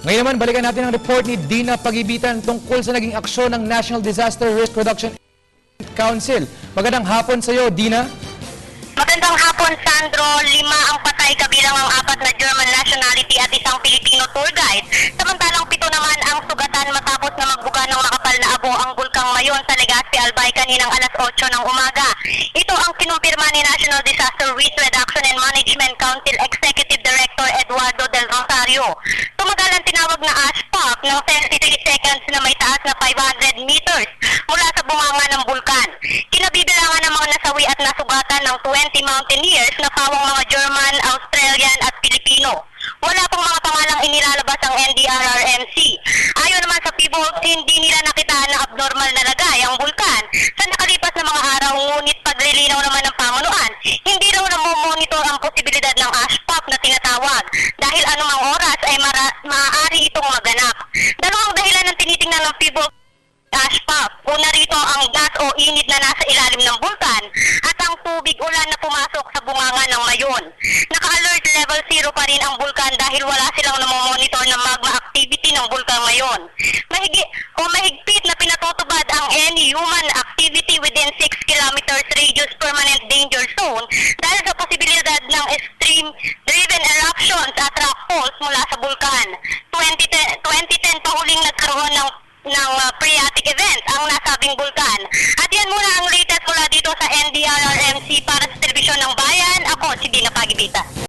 Ngayon naman, balikan natin ang report ni Dina Pagibitan tungkol sa naging aksyon ng National Disaster Risk Reduction Council. Magandang hapon sa iyo, Dina. Magandang hapon, Sandro. 5 ang patay kabilang ang 4 na German nationality at isang Filipino tour guide. Samantalang 7 naman ang sugatan matapos na magbuga ng makapal na abo ang bulkang Mayon sa Legazpi, Albay kaninang alas 8 ng umaga. Ito ang kinumpirma ni National Disaster Risk Reduction and Management Council Executive Director Eduardo Del Rosario. Tumagal ang tinawag na ASPAC ng 33 seconds na may taas na 500 meters mula sa bunganga ng bulkan. Kinabibilangan ng mga nasawi at nasugatan ng 20 mountaineers na pawang mga German, Australian at Pilipino. Wala pong mga pangalang inilalabas ang NDRRMC. Ayon naman sa PBOLS, hindi nila nakitaan na abnormal na lagay ang bulkan sa nakalipas na mga araw, ngunit paglilinaw naman ng pamunuan, hindi raw namomonitor ang posibilidad ng ASPAC na tinatawag dahil anumang oras ay maaari itong maganap. Dalawang dahilan ang tinitingnan ng PBOLS ASPAC. Una rito ang gas o init na nasa ilalim ng bulkan at ang tubig ulan na pumasok sa bunganga ng Mayon. Naka-alert level 0 pa rin ang bulkan dahil wala silang namomonitor ng magma activity ng bulkan Mayon. Mahigpit na pinatutubad ang any human activity within 6 kilometers radius permanent danger zone dahil sa posibilidad ng extreme driven eruptions at rock falls mula sa bulkan. 2010 pa huling nagkaroon ng phreatic event ang nasabing bulkan. At yan muna ang latest mula dito sa NDRRMC para sa Telebisyon ng Bayan. Ako si Dina Pagibitan.